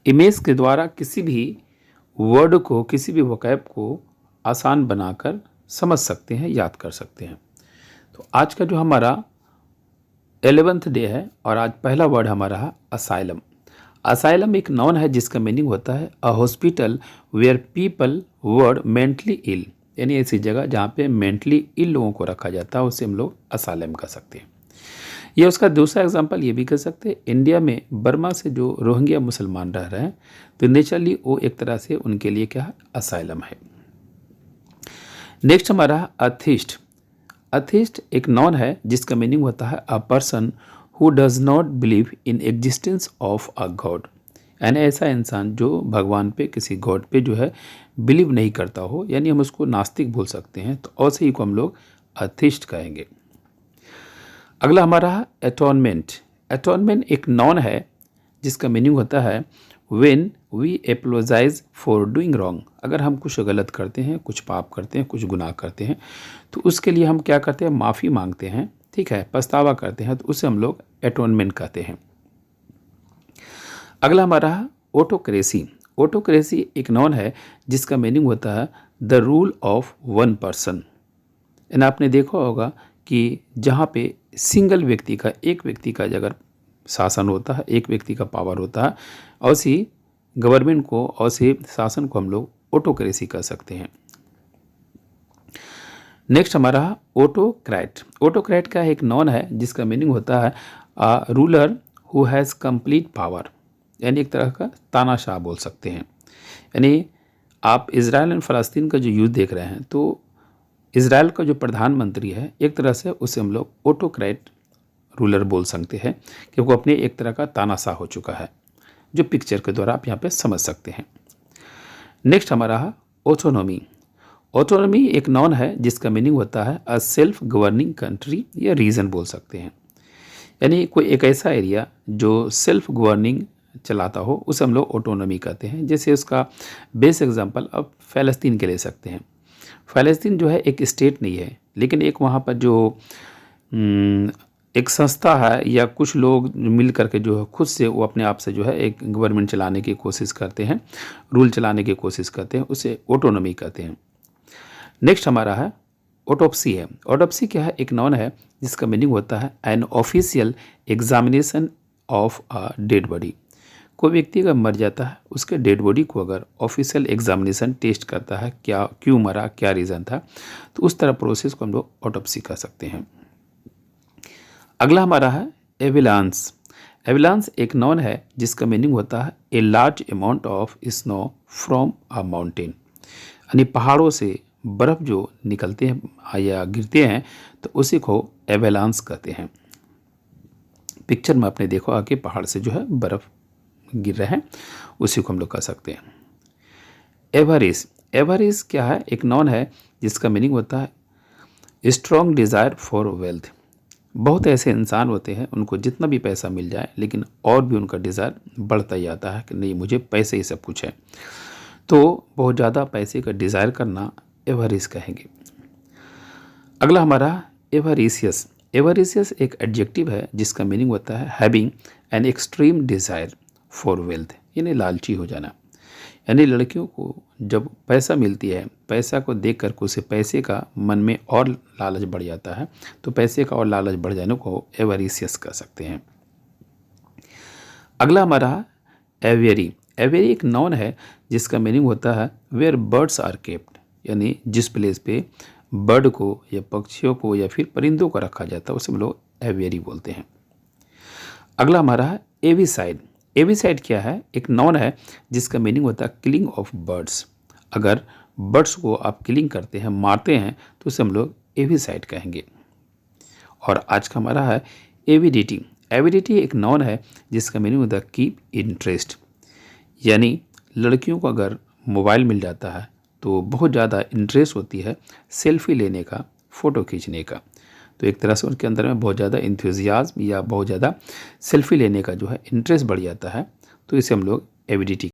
Image के द्वारा किसी भी वर्ड को, किसी भी वोकैब को आसान बनाकर समझ सकते हैं, याद कर सकते हैं। तो आज का जो हमारा 11th डे है और आज पहला वर्ड हमारा है असाइलम। असाइलम एक नाउन है जिसका मीनिंग होता है a hospital where people were mentally ill, यानी ऐसी जगह जहाँ पे मेंटली इल लोगों को रखा जाता है, उसे हम लोग असाइलम कह सकते हैं। ये उसका दूसरा एग्जांपल ये भी कह सकते हैं, इंडिया में बर्मा से जो रोहिंग्या मुसलमान रह रहे हैं तो नेचुरली वो एक तरह से उनके लिए क्या है, असाइलम है। नेक्स्ट हमारा अथिस्ट। अथिस्ट एक नॉन है जिसका मीनिंग होता है a person who does not believe in existence of a God, यानी ऐसा इंसान जो भगवान पे, किसी गॉड पे जो है बिलीव नहीं करता हो, यानी हम उसको नास्तिक बोल सकते हैं। तो ऐसे ही को हम लोग अथिस्ट कहेंगे। अगला हमारा है एटोनमेंट। एटोनमेंट एक नॉन है जिसका मीनिंग होता है when we apologize for doing wrong. अगर हम कुछ गलत करते हैं, कुछ पाप करते हैं, कुछ गुनाह करते हैं, तो उसके लिए हम क्या करते हैं, माफ़ी मांगते हैं, ठीक है, पछतावा करते हैं, तो उसे हम लोग एटोनमेंट कहते हैं। अगला हमारा है ऑटोक्रेसी। ऑटोक्रेसी एक नॉन है जिसका मीनिंग होता है the rule of one person. यानी आपने देखा होगा कि जहाँ पे सिंगल व्यक्ति का, एक व्यक्ति का अगर शासन होता है, एक व्यक्ति का पावर होता है, ऐसी गवर्नमेंट को, ऐसे शासन को हम लोग ऑटोक्रेसी कह सकते हैं। नेक्स्ट हमारा ऑटोक्रेट। ऑटोक्रेट का एक नॉन है जिसका मीनिंग होता है a ruler who has complete power, यानी एक तरह का तानाशाह बोल सकते हैं। यानी आप इजराइल एंड फ़लस्तीन का जो युद्ध देख रहे हैं, तो इजराइल का जो प्रधानमंत्री है, एक तरह से उसे हम लोग ऑटोक्रेट रूलर बोल सकते हैं कि वो अपने एक तरह का तानाशाह हो चुका है, जो पिक्चर के द्वारा आप यहाँ पे समझ सकते हैं। नेक्स्ट हमारा है ऑटोनॉमी। ऑटोनॉमी एक नॉन है जिसका मीनिंग होता है अ सेल्फ गवर्निंग कंट्री या रीजन बोल सकते हैं। यानी कोई एक ऐसा एरिया जो सेल्फ गवर्निंग चलाता हो, उसे हम लोग ऑटोनॉमी कहते हैं। जैसे उसका बेस्ट एग्जांपल अब फ़लस्तीन के ले सकते हैं। फ़लस्तीन जो है एक स्टेट नहीं है, लेकिन एक वहाँ पर जो एक संस्था है या कुछ लोग मिल करके जो है खुद से वो अपने आप से जो है एक गवर्नमेंट चलाने की कोशिश करते हैं, रूल चलाने की कोशिश करते हैं, उसे ऑटोनॉमी कहते हैं। नेक्स्ट हमारा है ऑटोप्सी है। ऑटोप्सी क्या है, एक नॉन है जिसका मीनिंग होता है an official examination of a dead body. कोई व्यक्ति अगर मर जाता है, उसके डेड बॉडी को अगर ऑफिशियल एग्जामिनेशन टेस्ट करता है, क्या क्यों मरा, क्या रीज़न था, तो उस तरह प्रोसेस को हम लोग ऑटोप्सी कह सकते हैं। अगला हमारा है एविलांस। एविलांस एक नॉन है जिसका मीनिंग होता है a large amount of snow from a mountain, यानी पहाड़ों से बर्फ़ जो निकलते हैं या गिरते हैं, तो उसी को एवेलांस कहते हैं। पिक्चर में आपने देखा कि पहाड़ से जो है बर्फ़ गिर रहे हैं, उसी को हम लोग कह सकते हैं। एवरिस। एवरिस क्या है, एक नॉन है जिसका मीनिंग होता है स्ट्रॉन्ग डिज़ायर फॉर वेल्थ। बहुत ऐसे इंसान होते हैं, उनको जितना भी पैसा मिल जाए, लेकिन और भी उनका डिज़ायर बढ़ता ही आता है कि नहीं, मुझे पैसे ही सब कुछ है। तो बहुत ज़्यादा पैसे का डिज़ायर करना एवरिस कहेंगे। अगला हमारा एवरिशियस। एवरिशियस एक एडजेक्टिव है जिसका मीनिंग होता है having an extreme desire for wealth, यानी लालची हो जाना। यानी लड़कियों को जब पैसा मिलती है, पैसा को देख कर के उसे पैसे का मन में और लालच बढ़ जाता है, तो पैसे का और लालच बढ़ जाने को एवरिशियस कह सकते हैं। अगला हमारा एवियरी। एवियरी एक नाउन है जिसका मीनिंग होता है वेयर बर्ड्स आर केप्ट, यानी जिस प्लेस पे बर्ड को या पक्षियों को या फिर परिंदों को रखा जाता है, उसे हम लोग एवियरी बोलते हैं। अगला हमारा है एविसाइड। एविसाइड क्या है, एक नाउन है जिसका मीनिंग होता है किलिंग ऑफ बर्ड्स। अगर बर्ड्स को आप किलिंग करते हैं, मारते हैं, तो उसे हम लोग एविसाइड कहेंगे। और आज का हमारा है एविडिटी। एविडिटी एक नाउन है जिसका मीनिंग होता है कीप इंटरेस्ट, यानी लड़कियों को अगर मोबाइल मिल जाता है तो बहुत ज़्यादा इंटरेस्ट होती है सेल्फी लेने का, फ़ोटो खींचने का। तो एक तरह से उनके अंदर में बहुत ज़्यादा इंथुजियाज्म या बहुत ज़्यादा सेल्फी लेने का जो है इंटरेस्ट बढ़ जाता है, तो इसे हम लोग एविडिटी